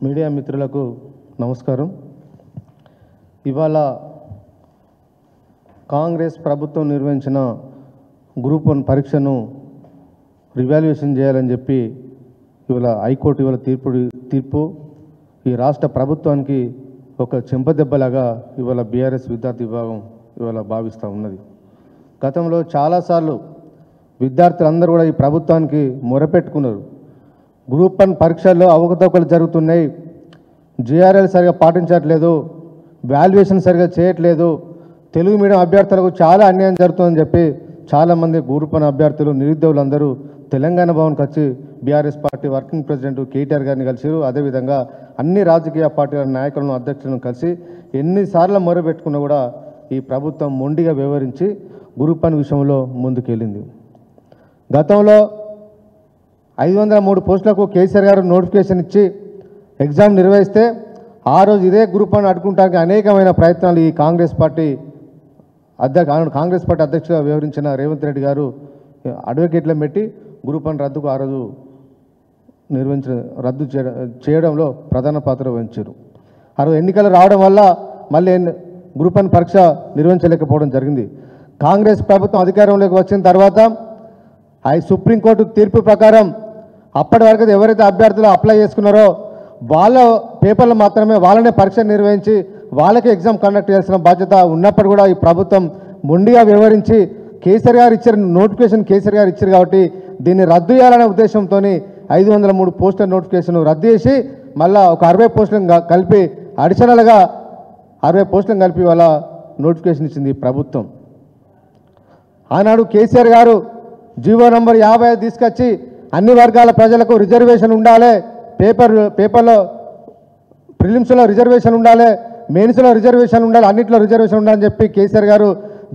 Media మిత్రులకు నమస్కారం. ఇవాళ కాంగ్రెస్ ప్రభుత్వం నిర్వహించిన గ్రూప్ 1 పరీక్షను రివాల్యుయేషన్ చేయాలని చెప్పి ఇవాళ హైకోర్టు ఇవాళ తీర్పు ఈ రాష్ట్ర ప్రభుత్వానికి ఒక చెంపదెబ్బలాగా ఇవాళ బీఆర్ఎస్ విద్యార్థి విభాగం ఇవాళ భావిస్తూ ఉన్నది. గతంలో చాలాసార్లు విద్యార్థులందరూ కూడా ఈ ప్రభుత్వానికి మొరపెట్టుకున్నారు. గ్రూప్ 1 పరీక్షల్లో అవకతవకలు జరుగుతున్నాయి, జీఆర్ఎల్ సరిగా పాటించట్లేదు, వాల్యుయేషన్ సరిగా చేయట్లేదు, తెలుగు మీడియం అభ్యర్థులకు చాలా అన్యాయం జరుగుతుందని చెప్పి చాలామంది గ్రూప్ 1 అభ్యర్థులు నిరుద్యోగులందరూ తెలంగాణ భవన్కి వచ్చి BRS party working president KTR గారిని కలిసారు. అదేవిధంగా అన్ని రాజకీయ పార్టీల నాయకులను అధ్యక్షులను కలిసి ఎన్నిసార్లు మొరపెట్టుకున్నా కూడా ఈ ప్రభుత్వం మొండిగా వ్యవహరించి గ్రూప్ 1 విషయంలో ముందుకెళ్ళింది. గతంలో 503 పోస్టులకు కేసీఆర్ గారు నోటిఫికేషన్ ఇచ్చి ఎగ్జామ్ నిర్వహిస్తే ఆ రోజు ఇదే గ్రూప్ 1 అడ్డుకుంటానికి అనేకమైన ప్రయత్నాలు ఈ కాంగ్రెస్ పార్టీ అధ్యక్షుడిగా వ్యవహరించిన రేవంత్ రెడ్డి గారు అడ్వకేట్లను పెట్టి గ్రూప్ 1 రద్దుకు ఆ రోజు రద్దు చేయడంలో ప్రధాన పాత్ర వహించారు. ఆ రోజు ఎన్నికలు రావడం వల్ల మళ్ళీ గ్రూప్ 1 పరీక్ష నిర్వహించలేకపోవడం జరిగింది. కాంగ్రెస్ ప్రభుత్వం అధికారంలోకి వచ్చిన తర్వాత సుప్రీంకోర్టు తీర్పు ప్రకారం అప్పటి వరకు ఎవరైతే అభ్యర్థులు అప్లై చేసుకున్నారో వాళ్ళ పేపర్లు మాత్రమే వాళ్ళనే పరీక్ష నిర్వహించి వాళ్ళకే ఎగ్జామ్ కండక్ట్ చేయాల్సిన బాధ్యత ఉన్నప్పుడు కూడా ఈ ప్రభుత్వం మొండిగా వ్యవహరించి కేసీఆర్ గారు ఇచ్చిన నోటిఫికేషన్ కేసీఆర్ గారు ఇచ్చారు కాబట్టి దీన్ని రద్దు చేయాలనే ఉద్దేశంతో 503 పోస్టుల నోటిఫికేషన్ రద్దు చేసి మళ్ళీ ఒక 60 పోస్టులను కలిపి అడిషనల్గా 60 పోస్టులను కలిపి వాళ్ళ నోటిఫికేషన్ ఇచ్చింది ఈ ప్రభుత్వం. ఆనాడు కేసీఆర్ గారు జీవో నంబర్ 50 తీసుకొచ్చి అన్ని వర్గాల ప్రజలకు రిజర్వేషన్ ఉండాలి, పేపర్లో ప్రిలిమ్స్లో రిజర్వేషన్ ఉండాలి, మెయిన్స్లో రిజర్వేషన్ ఉండాలి, అన్నింటిలో రిజర్వేషన్ ఉండాలని చెప్పి కేసీఆర్ గారు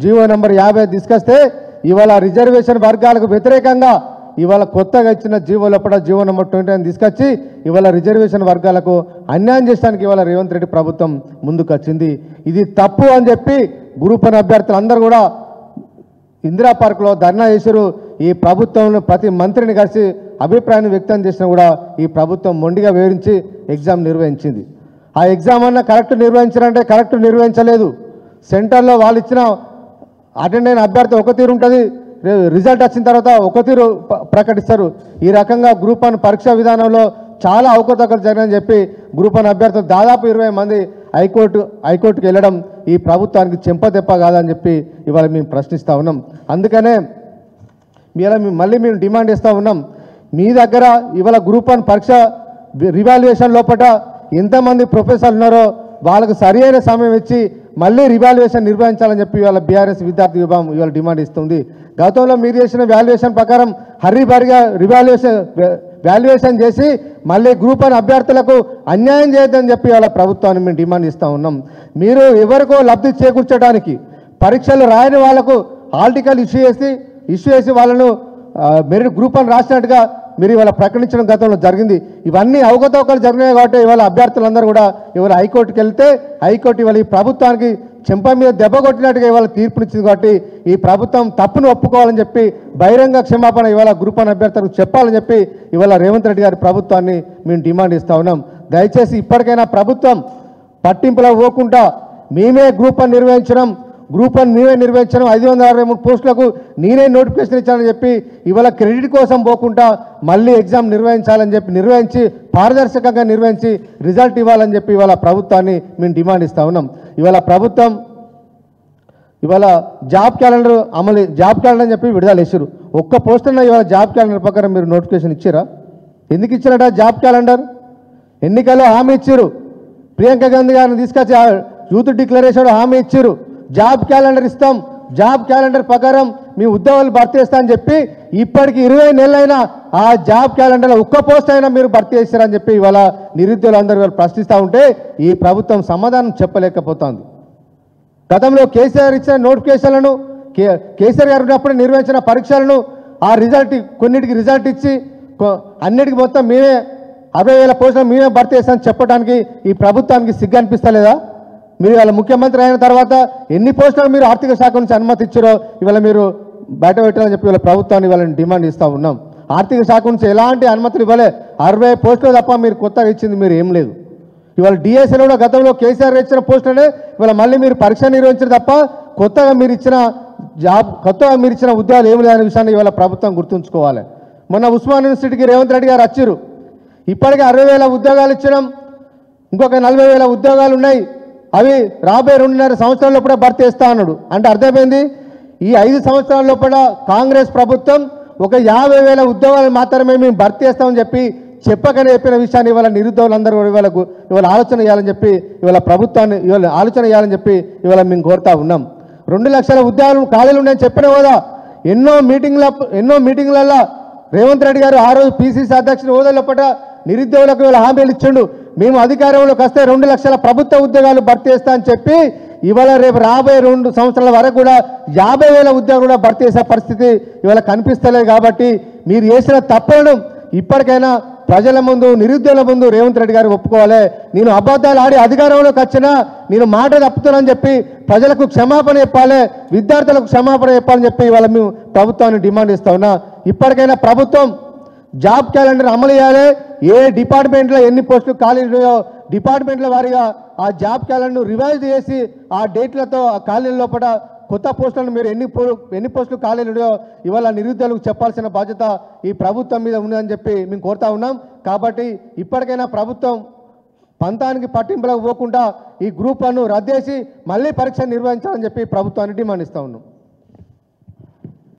జీవో నంబర్ 50 తీసుకొస్తే ఇవాళ రిజర్వేషన్ వర్గాలకు వ్యతిరేకంగా ఇవాళ కొత్తగా ఇచ్చిన జీవో లోపల జీవో నంబర్ 29 తీసుకొచ్చి ఇవాళ రిజర్వేషన్ వర్గాలకు అన్యాయం చేయడానికి ఇవాళ రేవంత్ రెడ్డి ప్రభుత్వం ముందుకు వచ్చింది. ఇది తప్పు అని చెప్పి గ్రూప్ 1 అభ్యర్థులు అందరూ కూడా ఇందిరా పార్క్లో ధర్నా చేశారు. ఈ ప్రభుత్వంలో ప్రతి మంత్రిని కలిసి అభిప్రాయాన్ని వ్యక్తం చేసినా కూడా ఈ ప్రభుత్వం మొండిగా వివరించి ఎగ్జామ్ నిర్వహించింది. ఆ ఎగ్జామ్ అన్న కరెక్ట్ నిర్వహించారంటే కరెక్ట్ నిర్వహించలేదు. సెంటర్లో వాళ్ళు ఇచ్చిన అటెండ్ అయిన అభ్యర్థి ఒక తీరు ఉంటుంది, రిజల్ట్ వచ్చిన తర్వాత ఒక తీరు ప్రకటిస్తారు. ఈ రకంగా గ్రూప్ 1 పరీక్షా విధానంలో చాలా అవకతవకలు జరిగాయని చెప్పి గ్రూప్ 1 అభ్యర్థులు దాదాపు 20 మంది హైకోర్టుకి వెళ్ళడం ఈ ప్రభుత్వానికి చెంపదెప్ప కాదని చెప్పి ఇవాళ మేము ప్రశ్నిస్తూ ఉన్నాం. అందుకనే మళ్ళీ మేము డిమాండ్ చేస్తూ ఉన్నాం, మీ దగ్గర ఇవాళ గ్రూప్ 1 పరీక్ష రివాల్యుయేషన్ లోపల ఎంతమంది ప్రొఫెసర్లు ఉన్నారో వాళ్ళకు సరి అయిన సమయం ఇచ్చి మళ్ళీ రివాల్యుయేషన్ నిర్వహించాలని చెప్పి ఇవాళ బీఆర్ఎస్ విద్యార్థి విభాగం ఇవాళ డిమాండ్ ఇస్తుంది. గతంలో మీరు చేసిన వాల్యుయేషన్ ప్రకారం హర్రీబరిగా వాల్యుయేషన్ చేసి మళ్ళీ గ్రూప్ 1 అభ్యర్థులకు అన్యాయం చేయొద్దని చెప్పి ఇవాళ ప్రభుత్వాన్ని మేము డిమాండ్ ఇస్తూ ఉన్నాం. మీరు ఎవరికో లబ్ధి చేకూర్చడానికి పరీక్షలు రాయని వాళ్లకు హాల్ టికెట్లు ఇష్యూ చేసి వాళ్ళను మెరిట్ గ్రూప్ 1 రాసినట్టుగా మీరు ఇవాళ ప్రకటించడం గతంలో జరిగింది. ఇవన్నీ అవకతవకలు జరిగినాయి కాబట్టి ఇవాళ అభ్యర్థులందరూ కూడా ఇవాళ హైకోర్టుకి వెళ్తే హైకోర్టు ఇవాళ ఈ ప్రభుత్వానికి చెంప మీద దెబ్బ కొట్టినట్టుగా ఇవాళ తీర్పునిచ్చింది. కాబట్టి ఈ ప్రభుత్వం తప్పును ఒప్పుకోవాలని చెప్పి బహిరంగ క్షమాపణ ఇవాళ గ్రూప్ 1 అభ్యర్థులకు చెప్పాలని చెప్పి ఇవాళ రేవంత్ రెడ్డి గారి ప్రభుత్వాన్ని మేము డిమాండ్ ఇస్తూ ఉన్నాం. దయచేసి ఇప్పటికైనా ప్రభుత్వం పట్టింపులో పోకుండా మేమే గ్రూప్ 1 నిర్వహించడం 563 పోస్టులకు నేనే నోటిఫికేషన్ ఇచ్చానని చెప్పి ఇవాళ క్రెడిట్ కోసం పోకుండా మళ్ళీ ఎగ్జామ్ నిర్వహించి పారదర్శకంగా నిర్వహించి రిజల్ట్ ఇవ్వాలని చెప్పి ఇవాళ ప్రభుత్వాన్ని మేము డిమాండ్ ఇస్తూ ఉన్నాం. ఇవాళ జాబ్ క్యాలెండర్ అని చెప్పి విడుదల చేశారు. ఒక్క పోస్ట్ అన్న ఇవాళ జాబ్ క్యాలెండర్ ప్రకారం మీరు నోటిఫికేషన్ ఇచ్చారా? ఎందుకు ఇచ్చారట జాబ్ క్యాలెండర్? ఎన్నికల్లో హామీ ఇచ్చారు, ప్రియాంక గాంధీ గారిని తీసుకొచ్చి యూత్ డిక్లరేషన్ హామీ ఇచ్చారు, జాబ్ క్యాలెండర్ ఇస్తాం, జాబ్ క్యాలెండర్ ప్రకారం మీ ఉద్యోగాలు భర్తీ చేస్తామని చెప్పి ఇప్పటికి 20 నెలలైనా ఆ జాబ్ క్యాలెండర్లో ఒక్క పోస్ట్ అయినా మీరు భర్తీ చేస్తారని చెప్పి ఇవాళ నిరుద్యోగులందరూ ప్రశ్నిస్తూ ఉంటే ఈ ప్రభుత్వం సమాధానం చెప్పలేకపోతుంది. గతంలో కేసీఆర్ ఇచ్చిన నోటిఫికేషన్లను కేసీఆర్ గారు ఉన్నప్పుడు నిర్వహించిన పరీక్షలను ఆ కొన్నిటికి రిజల్ట్ ఇచ్చి అన్నిటికీ మొత్తం మేమే 60,000 పోస్టులు మేమే భర్తీ చేస్తామని చెప్పడానికి ఈ ప్రభుత్వానికి సిగ్గు అనిపిస్తలేదా? మీరు ఇవాళ ముఖ్యమంత్రి అయిన తర్వాత ఎన్ని పోస్టులు మీరు ఆర్థిక శాఖ నుంచి అనుమతి ఇచ్చారో ఇవాళ మీరు బయట పెట్టాలని చెప్పి ఇవాళ ప్రభుత్వాన్ని ఇవాళ డిమాండ్ ఇస్తూ ఉన్నాం. ఆర్థిక శాఖ నుంచి ఎలాంటి అనుమతులు ఇవ్వలే 60 పోస్టులు తప్ప మీరు కొత్తగా ఇచ్చింది మీరు ఏం లేదు. ఇవాళ డిఎస్ఎల్ కూడా గతంలో కేసీఆర్ ఇచ్చిన పోస్టులనే ఇవాళ మళ్ళీ మీరు పరీక్ష నిర్వహించారు తప్ప కొత్తగా మీరు ఇచ్చిన ఉద్యోగాలు ఏమి లేదనే విషయాన్ని ఇవాళ ప్రభుత్వం గుర్తుంచుకోవాలి. మొన్న ఉస్మాన్ యూనివర్సిటీకి రేవంత్ రెడ్డి గారు వచ్చారు. ఇప్పటికే 60,000 ఉద్యోగాలు ఇచ్చినాం, ఇంకొక 40,000 ఉద్యోగాలు ఉన్నాయి, అవి రాబోయే 2.5 సంవత్సరాల లోపల భర్తీ చేస్తా అన్నాడు. అంటే అర్థమైంది ఈ 5 సంవత్సరాల లోపల కాంగ్రెస్ ప్రభుత్వం ఒక 50,000 ఉద్యోగాలు మాత్రమే మేము భర్తీ చేస్తామని చెప్పకనే చెప్పిన విషయాన్ని ఇవాళ నిరుద్యోగులందరూ ఇవాళ ఆలోచన చేయాలని చెప్పి ఇవాళ ప్రభుత్వాన్ని ఆలోచన చేయాలని చెప్పి ఇవాళ మేము కోరుతా ఉన్నాం. 2 లక్షల ఉద్యోగాలు ఖాళీలు ఉన్నాయని చెప్పిన హోదా ఎన్నో మీటింగ్లలో రేవంత్ రెడ్డి గారు ఆ రోజు పిసిసి అధ్యక్షుడు హోదా లోపల నిరుద్యోగులకు ఇవాళ హామీలు ఇచ్చిండు. మేము అధికారంలోకి వస్తే 2 లక్షల ప్రభుత్వ ఉద్యోగాలు భర్తీ చేస్తా అని చెప్పి ఇవాళ రేపు రాబోయే 2 సంవత్సరాల వరకు కూడా 50,000 ఉద్యోగాలు కూడా భర్తీ చేసే పరిస్థితి ఇవాళ కనిపిస్తలేదు. కాబట్టి మీరు చేసిన తప్పులను ఇప్పటికైనా ప్రజల ముందు నిరుద్యోగుల ముందు రేవంత్ రెడ్డి గారు ఒప్పుకోవాలి. నేను అబద్ధాలు ఆడి అధికారంలోకి వచ్చినా నేను మాట తప్పుతున్నానని చెప్పి ప్రజలకు క్షమాపణ చెప్పాలి, విద్యార్థులకు క్షమాపణ చెప్పాలని చెప్పి ఇవాళ మేము ప్రభుత్వాన్ని డిమాండ్ ఇస్తా ఉన్నా. ఇప్పటికైనా ప్రభుత్వం జాబ్ క్యాలెండర్ అమలు చేయాలి. ఏ డిపార్ట్మెంట్లో ఎన్ని పోస్టులు ఖాళీ ఉన్నాయో డిపార్ట్మెంట్ల వారీగా ఆ జాబ్ క్యాలెండర్ రివైజ్ చేసి ఆ డేట్లతో ఆ ఖాళీల లోపల కొత్త పోస్టులను మీరు ఎన్ని పోస్టులు ఖాళీలు ఉన్నాయో ఇవాళ నిరుద్యోగులకు చెప్పాల్సిన బాధ్యత ఈ ప్రభుత్వం మీద ఉందని చెప్పి మేము కోరుతా ఉన్నాం. కాబట్టి ఇప్పటికైనా ప్రభుత్వం పంతానికి పట్టింపులకు పోకుండా ఈ గ్రూప్ 1 రద్దు చేసి మళ్ళీ పరీక్ష నిర్వహించాలని చెప్పి ప్రభుత్వాన్ని డిమాండ్ ఇస్తా ఉన్నాం.